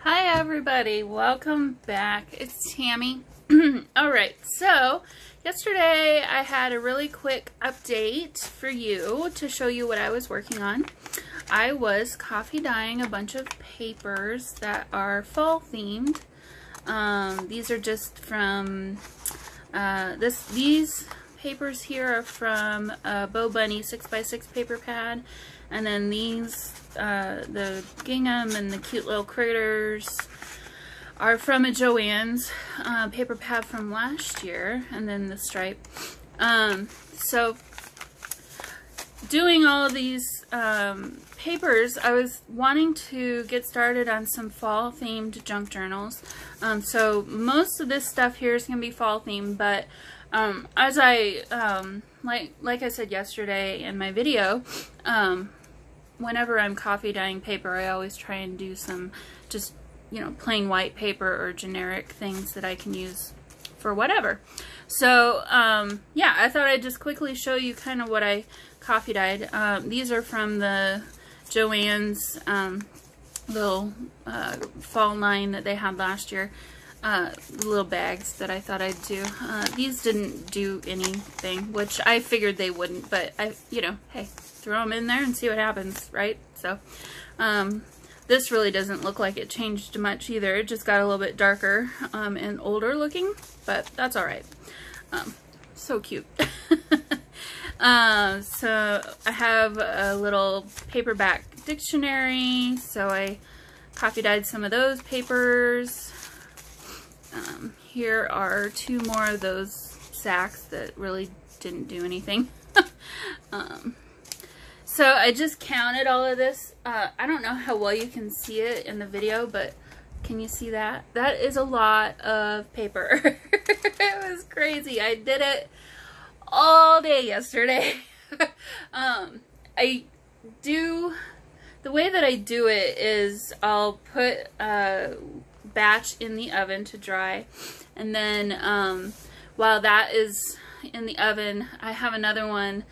Hi everybody, welcome back. It's Tammy. Alright, so yesterday I had a really quick update for you to show you what I was working on. I was coffee dyeing a bunch of papers that are fall themed. These are just from these papers here are from Bo Bunny 6x6 paper pad, and then these the gingham and the cute little critters are from a Joann's paper pad from last year, and then the stripe. So doing all of these papers, I was wanting to get started on some fall themed junk journals. So most of this stuff here is going to be fall themed, but as I like I said yesterday in my video, whenever I'm coffee dyeing paper, I always try and do some just, you know, plain white paper or generic things that I can use for whatever. So yeah, I thought I'd just quickly show you kind of what I coffee dyed. These are from the Joann's little fall line that they had last year. Little bags that I thought I'd do. These didn't do anything, which I figured they wouldn't, but you know, hey, throw them in there and see what happens, right? So, this really doesn't look like it changed much either. It just got a little bit darker, and older looking, but that's alright. So cute. So I have a little paperback dictionary, so I coffee dyed some of those papers. Here are two more of those sacks that really didn't do anything. So I just counted all of this. I don't know how well you can see it in the video, but can you see that? That is a lot of paper. It was crazy. I did it all day yesterday. The way that I do it is I'll put a batch in the oven to dry, and then while that is in the oven, I have another one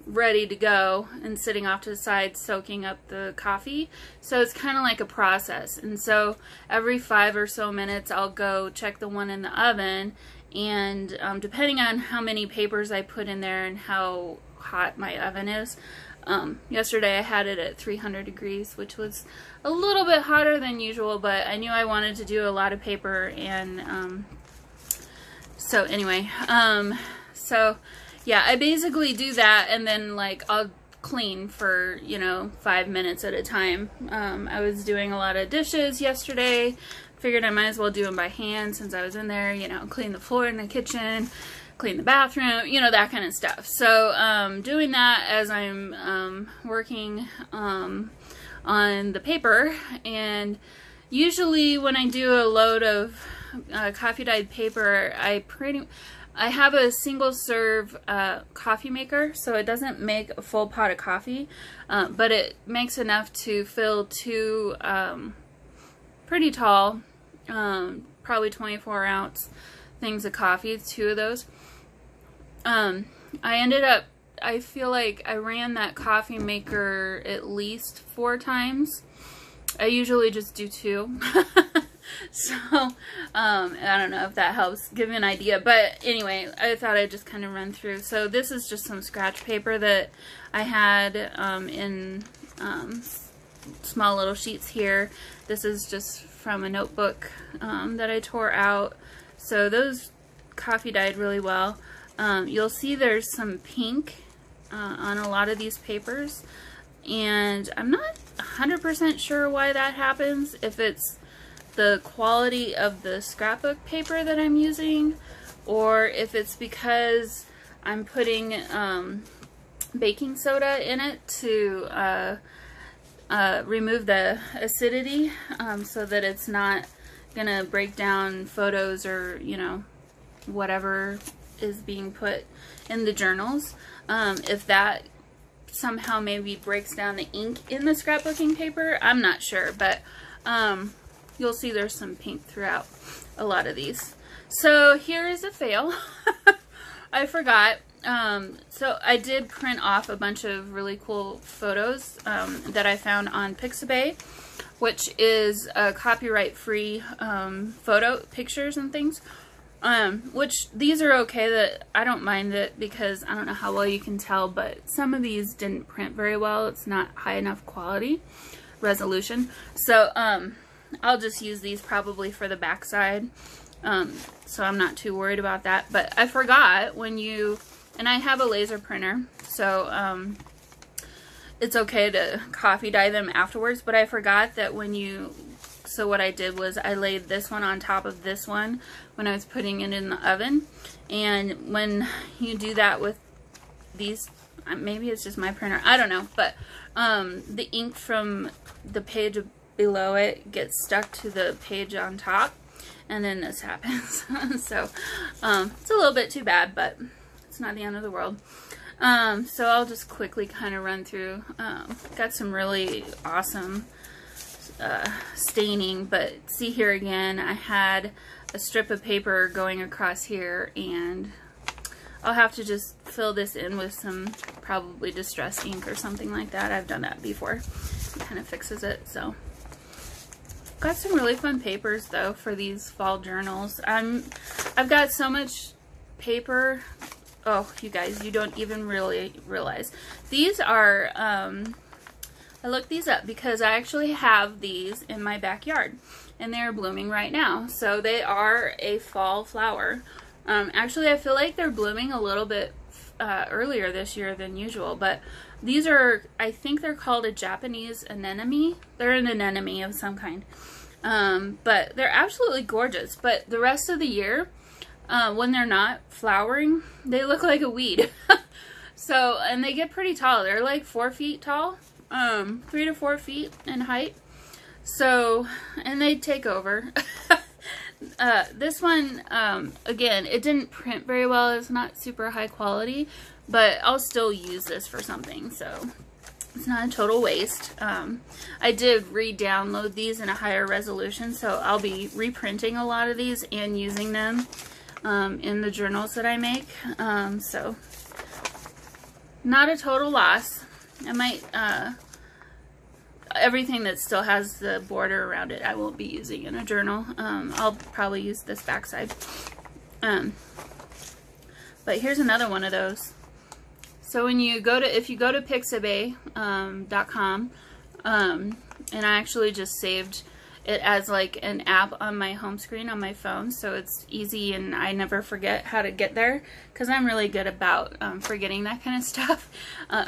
ready to go and sitting off to the side soaking up the coffee. So it's kind of like a process, and so every 5 or so minutes I'll go check the one in the oven, and depending on how many papers I put in there and how hot my oven is. Yesterday I had it at 300 degrees, which was a little bit hotter than usual, but I knew I wanted to do a lot of paper, and so anyway, so yeah, I basically do that, and then like I'll clean for, you know, 5 minutes at a time. I was doing a lot of dishes yesterday. Figured I might as well do them by hand since I was in there, you know, clean the floor in the kitchen, clean the bathroom, you know, that kind of stuff. So doing that as I'm working on the paper. And usually when I do a load of coffee dyed paper, I have a single serve coffee maker, so it doesn't make a full pot of coffee, but it makes enough to fill two pretty tall, probably 24-ounce things of coffee, two of those. I feel like I ran that coffee maker at least 4 times. I usually just do 2. So, I don't know if that helps give you an idea, but anyway, I thought I'd just kind of run through. So this is just some scratch paper that I had in small little sheets here. This is just from a notebook that I tore out. So those coffee dyed really well. You'll see there's some pink on a lot of these papers, and I'm not 100% sure why that happens, if it's the quality of the scrapbook paper that I'm using, or if it's because I'm putting baking soda in it to remove the acidity, so that it's not gonna break down photos or, you know, whatever is being put in the journals. If that somehow maybe breaks down the ink in the scrapbooking paper, I'm not sure, but you'll see there's some pink throughout a lot of these. So here is a fail. I forgot. So I did print off a bunch of really cool photos that I found on Pixabay. which is copyright-free photo pictures and things. Which these are okay, that I don't mind it, because I don't know how well you can tell, but some of these didn't print very well. It's not high enough quality resolution. So I'll just use these probably for the back side. So I'm not too worried about that. But I forgot when you, and I have a laser printer, so it's okay to copy dye them afterwards, but I forgot that when you, so what I did was I laid this one on top of this one when I was putting it in the oven. And when you do that with these, maybe it's just my printer, I don't know, but the ink from the page below it gets stuck to the page on top, and then this happens. So it's a little bit too bad, but it's not the end of the world. So I'll just quickly kind of run through. Got some really awesome staining, but see here again, I had a strip of paper going across here, and I'll have to just fill this in with some probably distress ink or something like that. I've done that before. It kind of fixes it. So got some really fun papers though for these fall journals. I've got so much paper. Oh, you guys, you don't even really realize. These are, I looked these up because I actually have these in my backyard, and they're blooming right now. So they are a fall flower. Actually, I feel like they're blooming a little bit earlier this year than usual, but these are, I think they're called a Japanese anemone. They're an anemone of some kind. But they're absolutely gorgeous. But the rest of the year, when they're not flowering, they look like a weed. So, and they get pretty tall. They're like 4 feet tall, 3 to 4 feet in height. So, and they take over. This one, again, it didn't print very well. It's not super high quality, but I'll still use this for something. So it's not a total waste. I did re-download these in a higher resolution, so I'll be reprinting a lot of these and using them in the journals that I make. So not a total loss. I might, everything that still has the border around it, I won't be using in a journal. I'll probably use this backside. But here's another one of those. So when you go to, if you go to pixabay.com, and I actually just saved it as like an app on my home screen on my phone, so it's easy and I never forget how to get there, because I'm really good about forgetting that kind of stuff,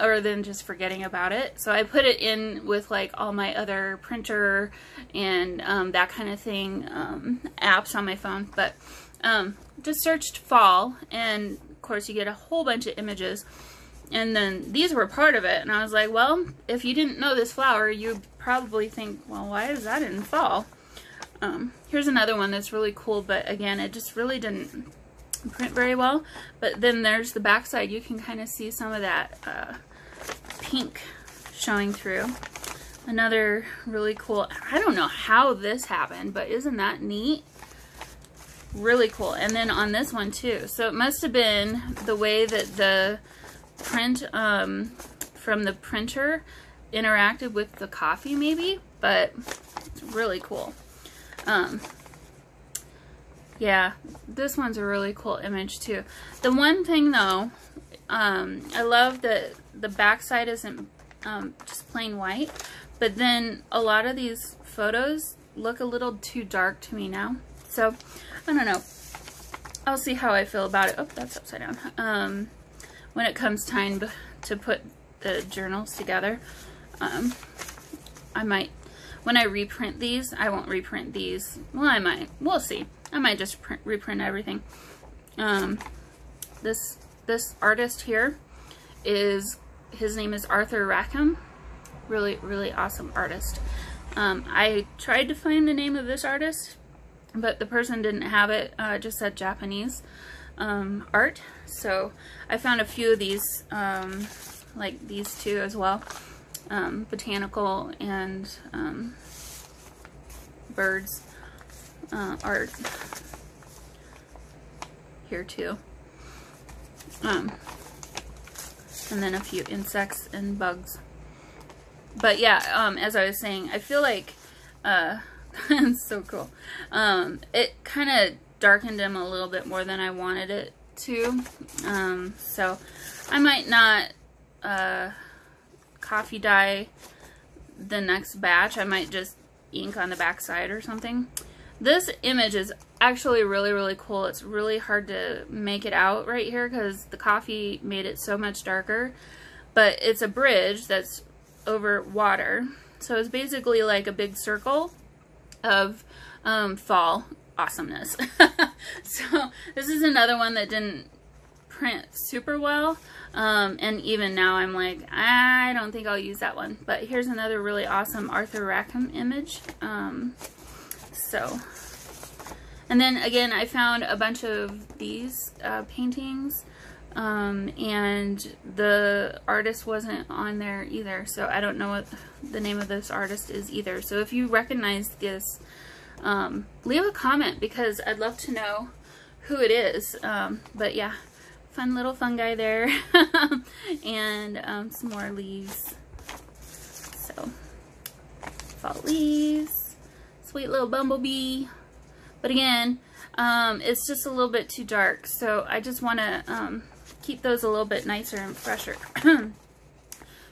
or then just forgetting about it. So I put it in with like all my other printer and that kind of thing apps on my phone. But just searched fall, and of course you get a whole bunch of images. And then these were part of it, and I was like, well, if you didn't know this flower, you'd probably think, well, why is that in fall? Here's another one that's really cool, but again, it just really didn't print very well. But then there's the backside. You can kind of see some of that pink showing through. Another really cool, I don't know how this happened, but isn't that neat? Really cool. And then on this one too. So it must have been the way that the print from the printer interacted with the coffee maybe, but it's really cool. Yeah, this one's a really cool image too. The one thing though, I love that the backside isn't just plain white, but then a lot of these photos look a little too dark to me now. So I don't know, I'll see how I feel about it. Oh, that's upside down. When it comes time to put the journals together, I might, when I reprint these, I won't reprint these. Well, I might. We'll see. I might just reprint everything. This artist here his name is Arthur Rackham. Really, really awesome artist. I tried to find the name of this artist, but the person didn't have it. It just said Japanese art. So I found a few of these, like these two as well, botanical and birds art here too, and then a few insects and bugs. But yeah, as I was saying, I feel like It's so cool. It kind of darkened him a little bit more than I wanted it to. So I might not coffee dye the next batch. I might just ink on the back side or something. This image is actually really, really cool. It's really hard to make it out right here because the coffee made it so much darker. But it's a bridge that's over water. So it's basically like a big circle of fall awesomeness. So this is another one that didn't print super well. And even now I'm like, I don't think I'll use that one. But here's another really awesome Arthur Rackham image. And then again, I found a bunch of these paintings, and the artist wasn't on there either, so I don't know what the name of this artist is either. So if you recognize this, leave a comment because I'd love to know who it is. But yeah, fun little fungi there, and some more leaves. So, fall leaves, sweet little bumblebee. But again, it's just a little bit too dark, so I just want to keep those a little bit nicer and fresher,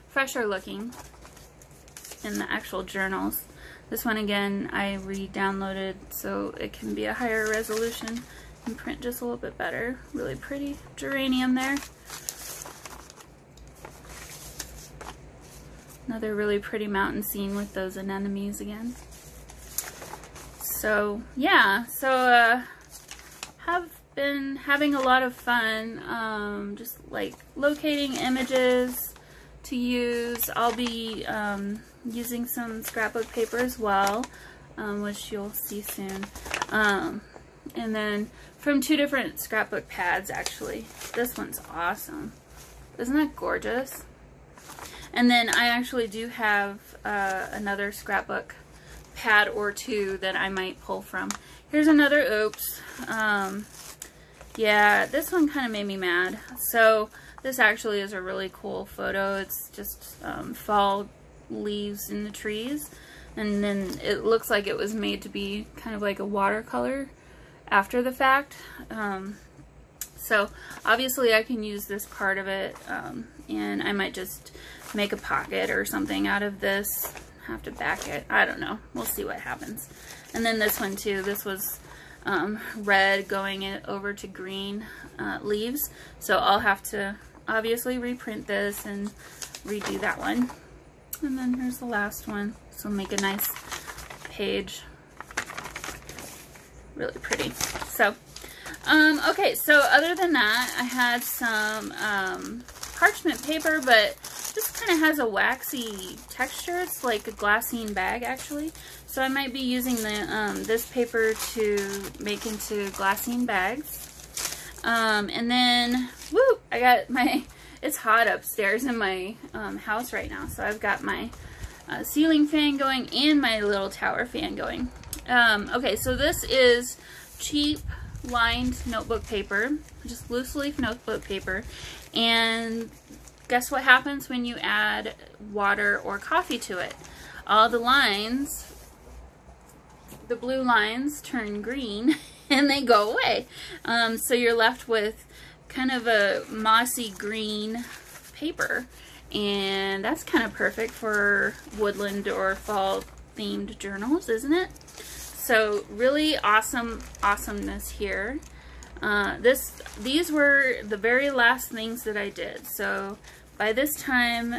fresher looking in the actual journals. This one again, I re-downloaded so it can be a higher resolution and print just a little bit better. Really pretty geranium there. Another really pretty mountain scene with those anemones again. So yeah, so have been having a lot of fun, just like locating images to use. I'll be using some scrapbook paper as well, which you'll see soon. And then from 2 different scrapbook pads actually. This one's awesome. Isn't that gorgeous? And then I actually do have another scrapbook pad or 2 that I might pull from. Here's another oops. Yeah, this one kind of made me mad. So this actually is a really cool photo. It's just fall leaves in the trees, and then it looks like it was made to be kind of like a watercolor after the fact. So obviously I can use this part of it, and I might just make a pocket or something out of this. Have to back it. I don't know. We'll see what happens. And then this one too. This was red going over to green leaves. So I'll have to obviously reprint this and redo that one. And then here's the last one. So make a nice page. Really pretty. So, okay. So other than that, I had some parchment paper, but this kind of has a waxy texture. It's like a glassine bag actually. So I might be using the this paper to make into glassine bags. And then, woo! I got my, it's hot upstairs in my house right now. So I've got my ceiling fan going and my little tower fan going. Okay, so this is cheap lined notebook paper, just loose leaf notebook paper. And guess what happens when you add water or coffee to it? All the lines, the blue lines, turn green and they go away. So you're left with kind of a mossy green paper, and that's kind of perfect for woodland or fall themed journals, isn't it? So really awesome awesomeness here. These were the very last things that I did. So by this time,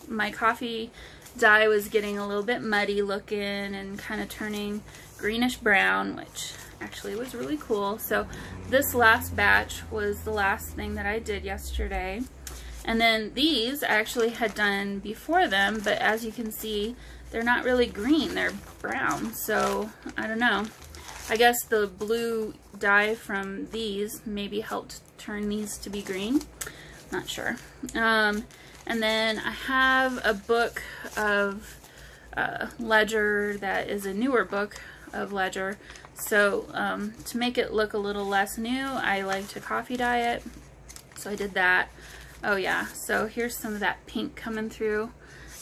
my coffee dye was getting a little bit muddy looking and kind of turning greenish brown, which actually was really cool. So this last batch was the last thing that I did yesterday. And then these I actually had done before them, but as you can see, they're not really green, they're brown. So I don't know. I guess the blue dye from these maybe helped turn these to be green. Not sure. And then I have a book of ledger that is a newer book of ledger. So to make it look a little less new, I like to coffee dye it. So I did that. Oh yeah, so here's some of that pink coming through.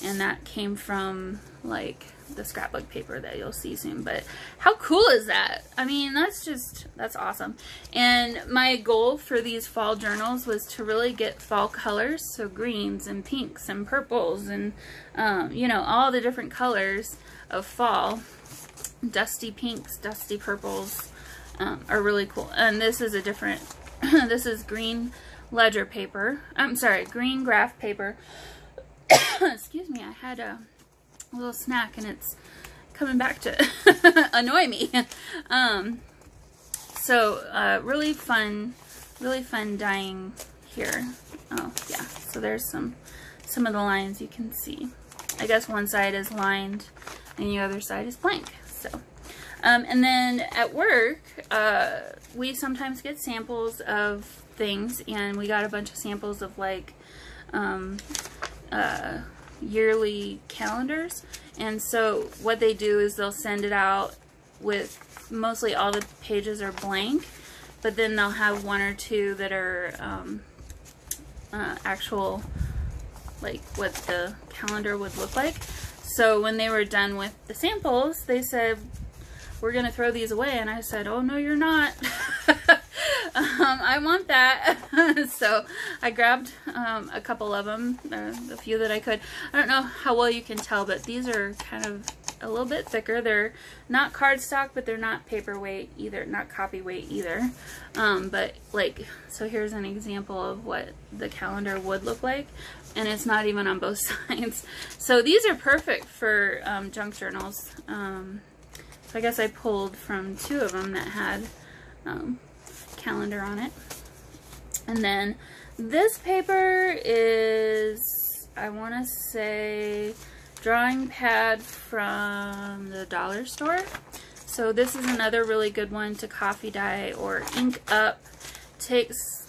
And that came from like the scrapbook paper that you'll see soon. But how cool is that? I mean, that's awesome. And my goal for these fall journals was to really get fall colors, so greens and pinks and purples and you know, all the different colors of fall. Dusty pinks, dusty purples are really cool. And this is a different this is green ledger paper. I'm sorry, green graph paper. Excuse me, I had a little snack and it's coming back to annoy me. So really fun dyeing here. Oh yeah, so there's some of the lines you can see. I guess one side is lined and the other side is blank. So and then at work we sometimes get samples of things, and we got a bunch of samples of like yearly calendars. And so what they do is they'll send it out with mostly all the pages are blank, but then they'll have one or two that are actual, like what the calendar would look like. So when they were done with the samples, they said, we're gonna throw these away. And I said, oh no, you're not. I want that. So I grabbed a couple of them, the few that I could. I don't know how well you can tell, but these are kind of a little bit thicker. They're not cardstock, but they're not paperweight either, not copy weight either. But like, so here's an example of what the calendar would look like, and it's not even on both sides. So these are perfect for junk journals. So I guess I pulled from two of them that had calendar on it. And then this paper is, I want to say, drawing pad from the dollar store. So this is another really good one to coffee dye or ink up. Takes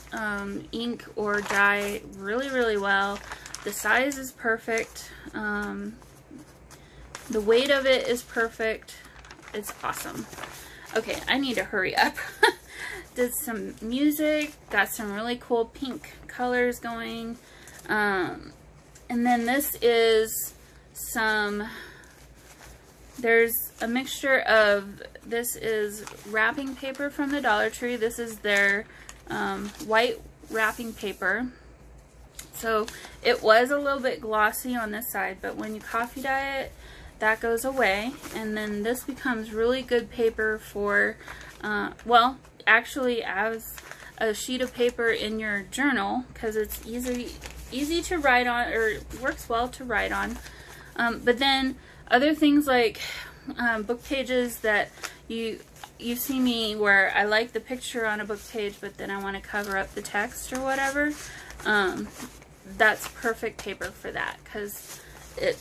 ink or dye really well. The size is perfect. The weight of it is perfect. It's awesome. Okay, I need to hurry up. Did some music, got some really cool pink colors going. And then this is there's a mixture of, this is wrapping paper from the Dollar Tree. This is their white wrapping paper. So it was a little bit glossy on this side, but when you coffee dye it, that goes away. And then this becomes really good paper for, well, actually as a sheet of paper in your journal, because it's easy to write on, or works well to write on. But then other things like book pages that you see me where I like the picture on a book page, but then I want to cover up the text or whatever. That's perfect paper for that, because it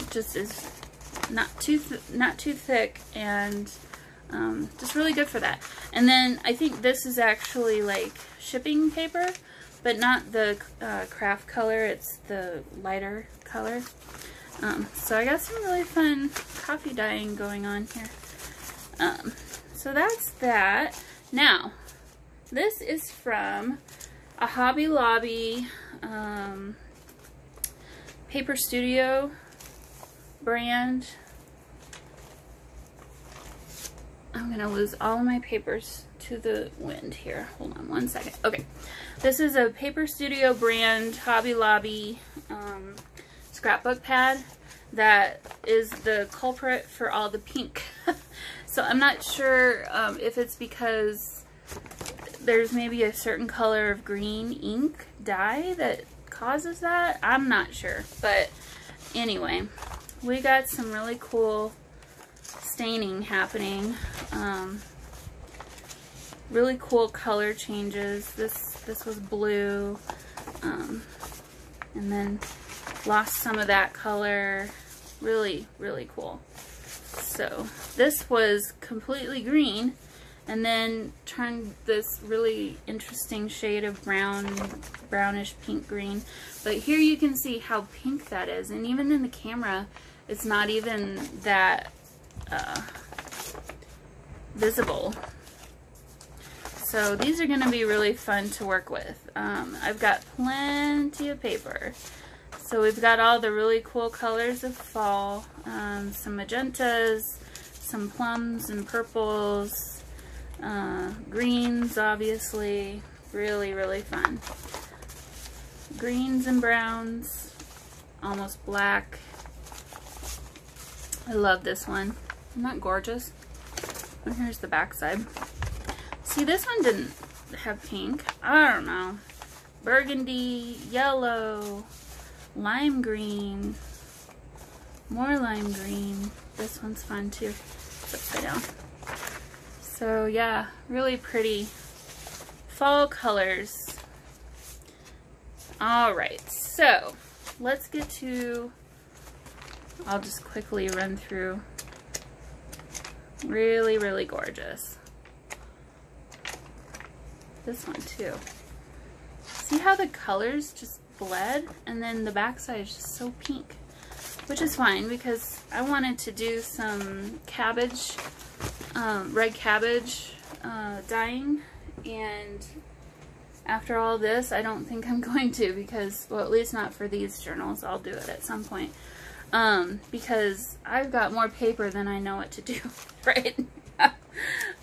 just is not too thick, and just really good for that. And then I think this is actually like shipping paper, but not the craft color, it's the lighter color. So I got some really fun coffee dyeing going on here. So that's that. Now, this is from a Hobby Lobby Paper Studio brand. I'm gonna lose all of my papers to the wind here. Hold on one second. Okay, this is a Paper Studio brand Hobby Lobby scrapbook pad that is the culprit for all the pink. So I'm not sure if it's because there's maybe a certain color of green ink dye that causes that. I'm not sure, but anyway, we got some really cool staining happening. Really cool color changes. This was blue, and then lost some of that color. Really cool. So this was completely green, and then turned this really interesting shade of brownish pink green. But here you can see how pink that is, and even in the camera it's not even that visible. So these are going to be really fun to work with. I've got plenty of paper. So we've got all the really cool colors of fall. some magentas, some plums and purples, greens, obviously. Really, really fun. Greens and browns, almost black. I love this one. Isn't that gorgeous? And here's the back side. See, this one didn't have pink. I don't know. Burgundy, yellow, lime green, more lime green. This one's fun too. It's upside down. So yeah, really pretty fall colors. All right, so let's get to, I'll just quickly run through. Really, really gorgeous. This one too. See how the colors just bled, and then the backside is just so pink, which is fine because I wanted to do some cabbage, red cabbage dyeing, and after all this, I don't think I'm going to, because, well, at least not for these journals. I'll do it at some point, because I've got more paper than I know what to do right now.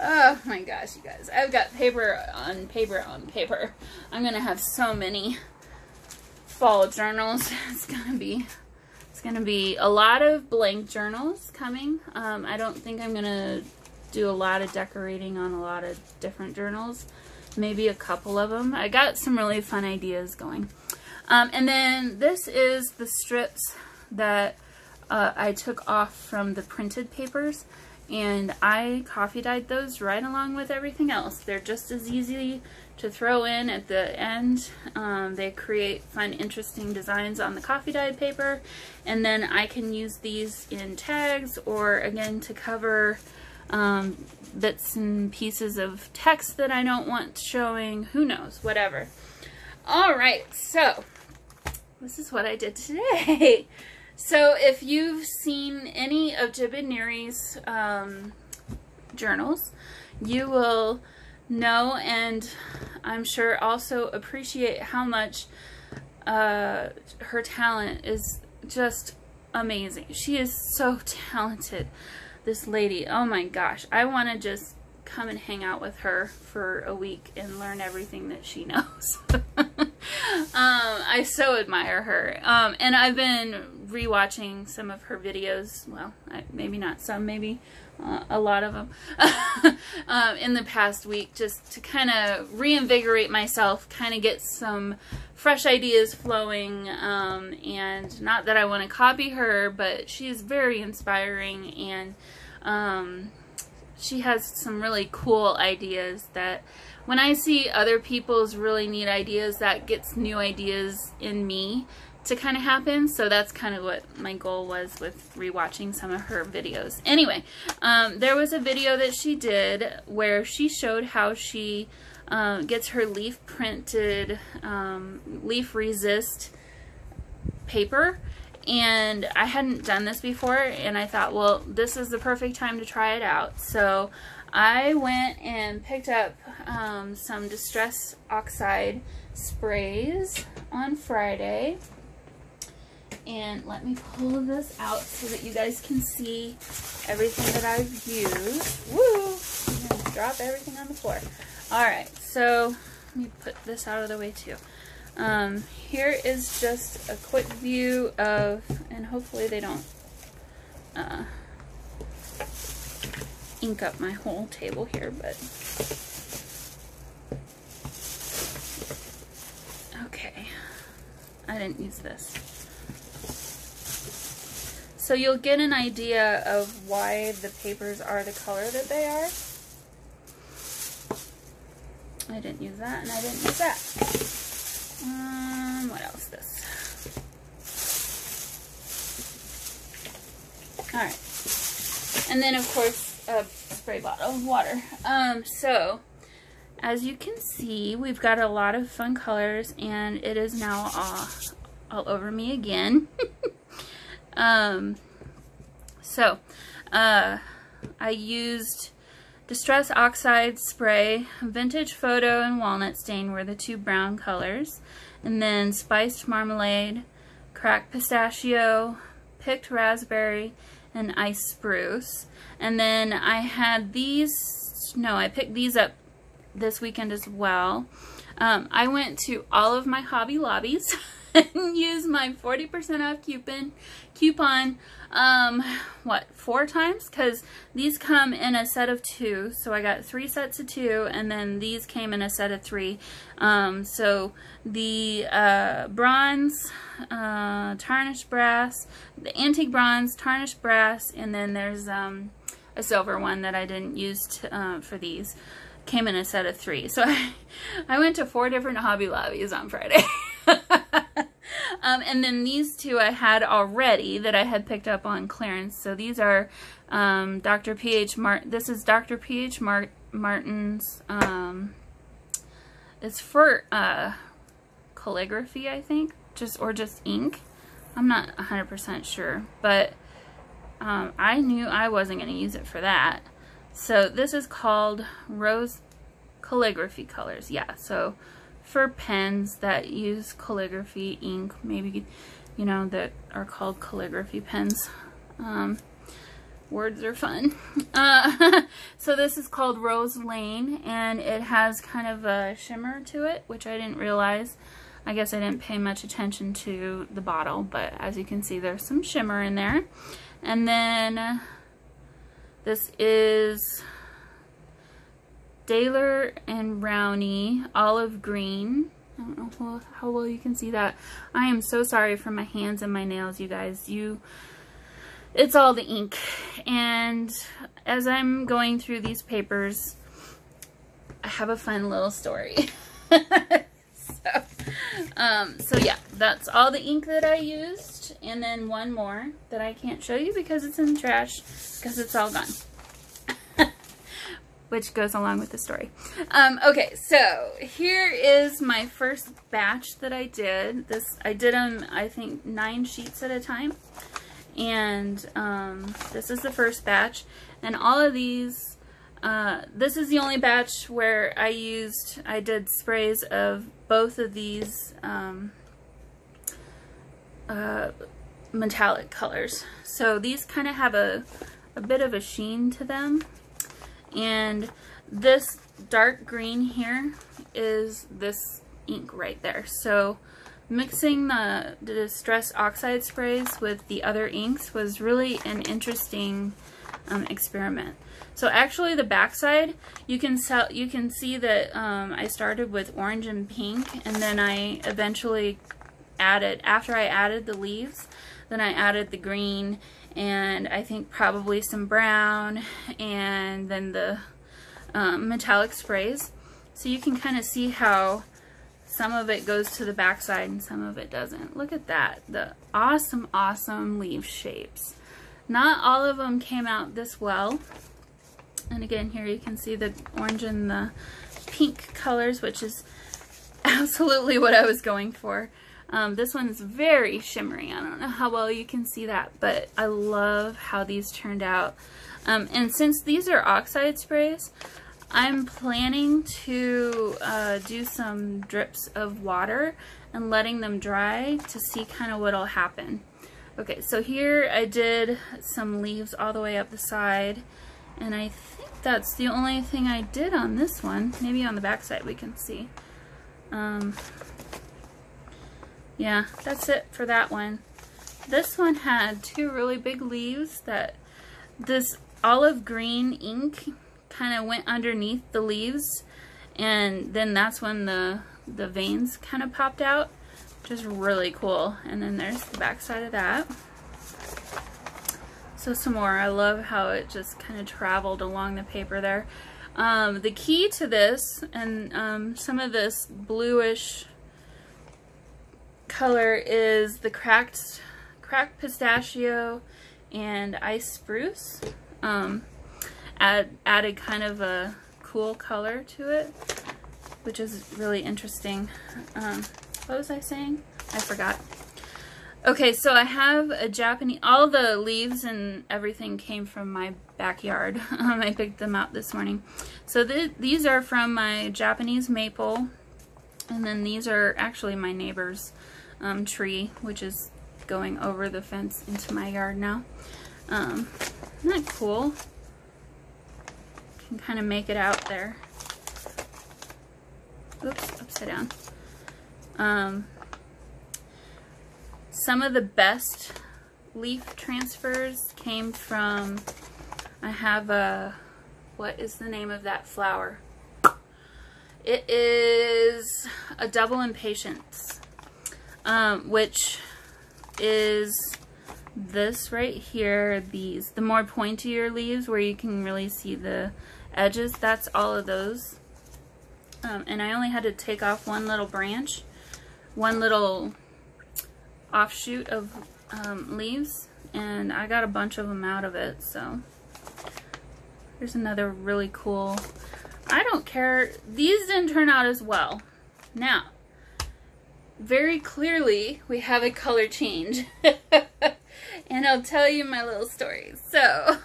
Oh my gosh, you guys. I've got paper on paper on paper. I'm going to have so many fall journals. It's going to be a lot of blank journals coming. I don't think I'm going to do a lot of decorating on a lot of different journals. Maybe a couple of them. I got some really fun ideas going. And then this is the strips that I took off from the printed papers, and I coffee dyed those right along with everything else. They're just as easy to throw in at the end. They create fun, interesting designs on the coffee dyed paper, and then I can use these in tags, or again to cover bits and pieces of text that I don't want showing. Who knows, whatever. All right, so this is what I did today. So if you've seen any of Jibid Neary's journals, you will know, and I'm sure also appreciate, how much her talent is just amazing. She is so talented, this lady. Oh my gosh, I want to just come and hang out with her for a week and learn everything that she knows. I so admire her. And I've been rewatching some of her videos. Well, maybe not some, maybe a lot of them in the past week, just to kind of reinvigorate myself, kind of get some fresh ideas flowing. And not that I want to copy her, but she's very inspiring, and she has some really cool ideas that when I see other people's really neat ideas, that gets new ideas in me to kind of happen. So that's kind of what my goal was with rewatching some of her videos. Anyway, there was a video that she did where she showed how she gets her leaf printed, leaf resist paper. And I hadn't done this before, and I thought, well, this is the perfect time to try it out. So I went and picked up some Distress Oxide sprays on Friday. And let me pull this out so that you guys can see everything that I've used. Woo! I'm going to drop everything on the floor. Alright, so let me put this out of the way too. Here is just a quick view of, and hopefully they don't ink up my whole table here, but okay, I didn't use this. So you'll get an idea of why the papers are the color that they are. I didn't use that, and I didn't use that. What else? This. Alright. And then, of course, a spray bottle of water. So, as you can see, we've got a lot of fun colors, and it is now all over me again. I used Distress Oxide spray, Vintage Photo, and Walnut Stain were the two brown colors. And then Spiced Marmalade, Cracked Pistachio, Picked Raspberry, and ice spruce. And then I had these, no, I picked these up this weekend as well. I went to all of my Hobby Lobbies and used my 40% off coupon, what, 4 times? Because these come in a set of 2, so I got 3 sets of 2, and then these came in a set of 3. So the bronze, tarnished brass, the antique bronze, tarnished brass, and then there's a silver one that I didn't use for these. Came in a set of 3. So I went to 4 different Hobby Lobbies on Friday. And then these 2 I had already that I had picked up on clearance. So these are Dr. P.H. Martin. This is Dr. P.H. Martin's. It's for calligraphy, I think, or just ink. I'm not 100% sure, but I knew I wasn't going to use it for that. So this is called Rose Calligraphy Colors. Yeah, so for pens that use calligraphy ink, maybe, you know, that are called calligraphy pens. Words are fun. So this is called Rose Lane, and it has kind of a shimmer to it, which I didn't realize. I guess I didn't pay much attention to the bottle, but as you can see, there's some shimmer in there. And then this is Daler and Rowney Olive Green. I don't know how well you can see that. I am so sorry for my hands and my nails, you guys. It's all the ink. And as I'm going through these papers, I have a fun little story. So yeah, that's all the ink that I used, and then one more that I can't show you because it's in the trash because it's all gone. Which goes along with the story. Okay, so here is my first batch that I did. I did them, I think, 9 sheets at a time, and this is the first batch, and all of these. This is the only batch where I did sprays of both of these metallic colors. So these kind of have a bit of a sheen to them. And this dark green here is this ink right there. So mixing the Distress Oxide sprays with the other inks was really an interesting experiment. So actually the backside, you can see that I started with orange and pink, and then I eventually added, after I added the leaves, then I added the green, and I think probably some brown, and then the metallic sprays. So you can kind of see how some of it goes to the backside and some of it doesn't. Look at that, the awesome, awesome leaf shapes. Not all of them came out this well. And again, here you can see the orange and the pink colors, which is absolutely what I was going for. This one's very shimmery. I don't know how well you can see that, but I love how these turned out. And since these are oxide sprays, I'm planning to do some drips of water and letting them dry to see kind of what'll happen. Okay, so here I did some leaves all the way up the side, and I think that's the only thing I did on this one. Maybe on the back side we can see. Yeah, that's it for that one. This one had 2 really big leaves that this olive green ink kind of went underneath the leaves, and then that's when the veins kind of popped out, which is really cool. And then there's the back side of that. So some more. I love how it just kind of traveled along the paper there. The key to this, and some of this bluish color, is the cracked pistachio and ice spruce. Added kind of a cool color to it, which is really interesting. What was I saying? I forgot. Okay, so I have a Japanese, all the leaves and everything came from my backyard. I picked them out this morning. So these are from my Japanese maple, and then these are actually my neighbor's tree, which is going over the fence into my yard now. Isn't that cool? Can kind of make it out there. Oops, upside down. Some of the best leaf transfers came from, I have a, what is the name of that flower? It is a double impatiens, which is this right here, these, the more pointier leaves where you can really see the edges. That's all of those. And I only had to take off one little branch, one little offshoot of leaves, and I got a bunch of them out of it. So here's another really cool, I don't care, these didn't turn out as well. Now, very clearly we have a color change. And I'll tell you my little story. So,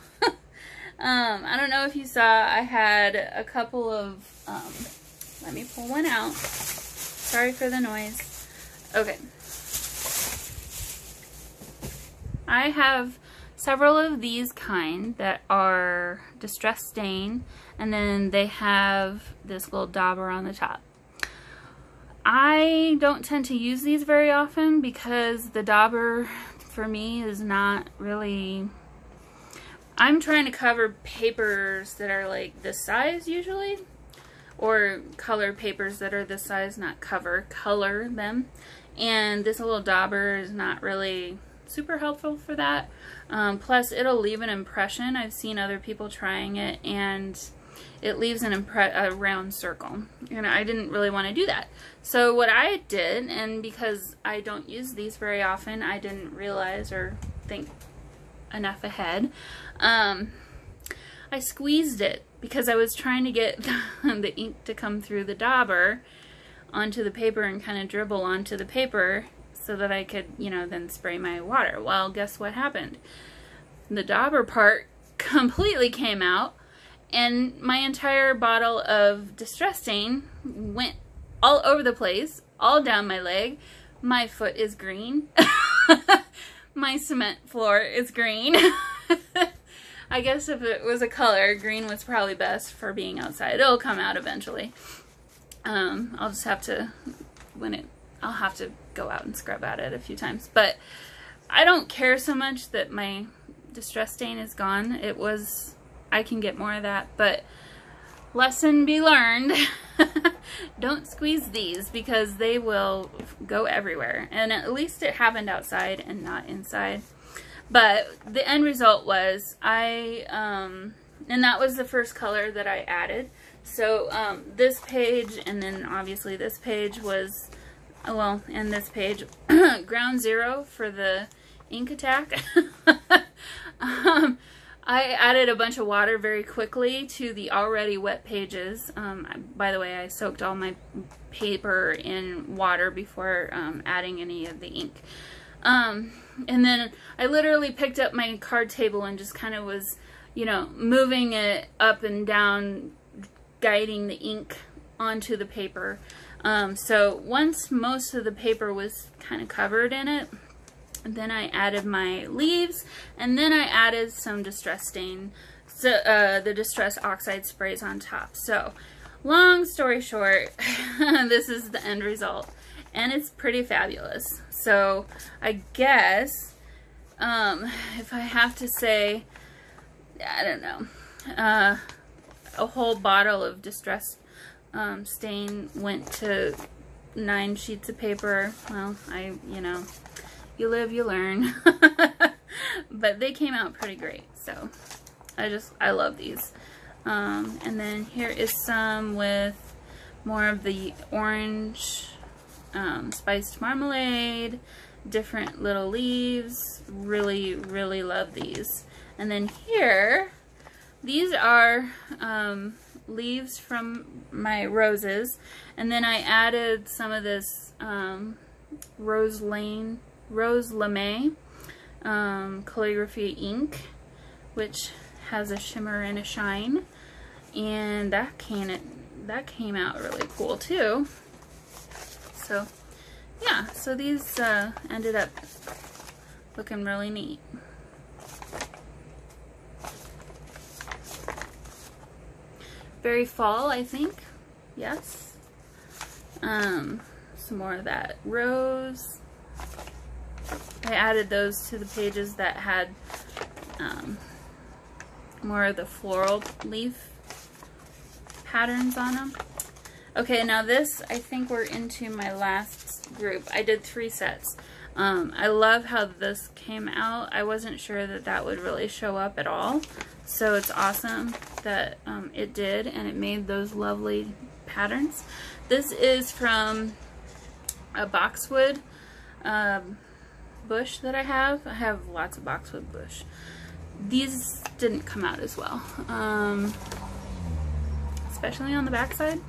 I don't know if you saw, I had a couple of, let me pull one out. Sorry for the noise. Okay. I have several of these kind that are distress stain, and then they have this little dauber on the top. I don't tend to use these very often because the dauber for me is not really, I'm trying to cover papers that are like this size usually, or color papers that are this size, not cover, color them. And this little dauber is not really super helpful for that. Plus it'll leave an impression. I've seen other people trying it and it leaves a round circle. And I didn't really want to do that. So what I did, and because I don't use these very often, I didn't realize or think enough ahead, I squeezed it because I was trying to get the ink to come through the dauber onto the paper and kind of dribble onto the paper so that I could, you know, then spray my water. Well, guess what happened? The dauber part completely came out, and my entire bottle of distress stain went all over the place, all down my leg. My foot is green. My cement floor is green. I guess if it was a color, green was probably best for being outside. It'll come out eventually. I'll just have to, I'll have to go out and scrub at it a few times. But I don't care so much that my distress stain is gone. It was, I can get more of that, but lesson be learned. Don't squeeze these because they will go everywhere. And at least it happened outside and not inside. But the end result was and that was the first color that I added. So this page, and then obviously this page was, well, and this page, ground zero for the ink attack. I added a bunch of water very quickly to the already wet pages. By the way, I soaked all my paper in water before adding any of the ink. And then I literally picked up my card table and just kind of was, you know, moving it up and down, guiding the ink onto the paper. So once most of the paper was kind of covered in it, then I added my leaves, and then I added some distress stain, so, the distress oxide sprays on top. So long story short, this is the end result, and it's pretty fabulous. So I guess if I have to say, I don't know, a whole bottle of distress stain went to 9 sheets of paper. Well, you know, you live, you learn. But they came out pretty great, so I love these. And then here is some with more of the orange spiced marmalade, different little leaves. Really, really love these. And then here, these are leaves from my roses, and then I added some of this Rose Lame calligraphy ink, which has a shimmer and a shine, and that came out really cool too. So yeah, so these ended up looking really neat. very fall, I think. Yes. Some more of that rose. I added those to the pages that had more of the floral leaf patterns on them. Okay, now this, I think we're into my last group. I did 3 sets. I love how this came out. I wasn't sure that that would really show up at all. So it's awesome that it did, and it made those lovely patterns. This is from a boxwood bush that I have. I have lots of boxwood bush. These didn't come out as well, especially on the back side.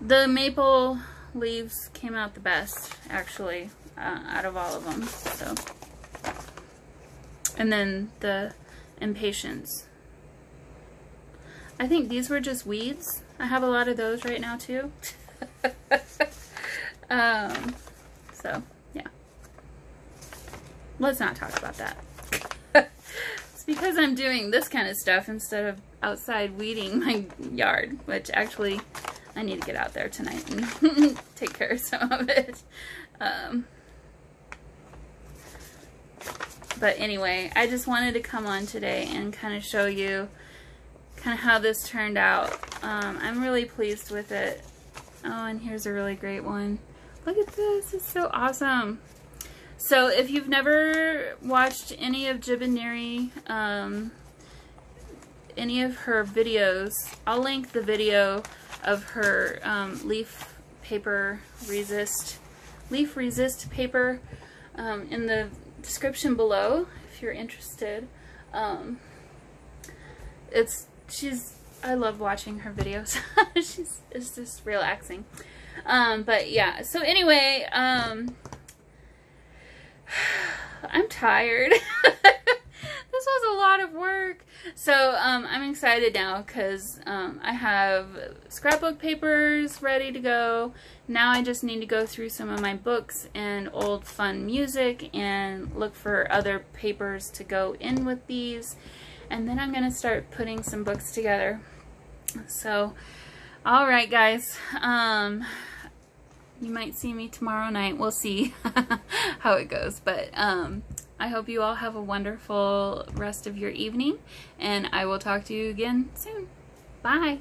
The maple leaves came out the best, actually, out of all of them. So, and then the impatiens. I think these were just weeds. I have a lot of those right now too. So yeah, let's not talk about that. It's because I'm doing this kind of stuff instead of outside weeding my yard, which actually I need to get out there tonight and take care of some of it. But anyway, I just wanted to come on today and kind of show you kind of how this turned out. I'm really pleased with it. Oh, and here's a really great one. Look at this, it's so awesome. So if you've never watched any of Jibid Neary, any of her videos, I'll link the video of her leaf resist paper in the description below if you're interested. I love watching her videos. It's just relaxing. But yeah, so anyway, I'm tired. This was a lot of work. So I'm excited now because I have scrapbook papers ready to go. Now I just need to go through some of my books and old fun music and look for other papers to go in with these. And then I'm going to start putting some books together. So, alright guys, you might see me tomorrow night. We'll see how it goes. But I hope you all have a wonderful rest of your evening, and I will talk to you again soon. Bye!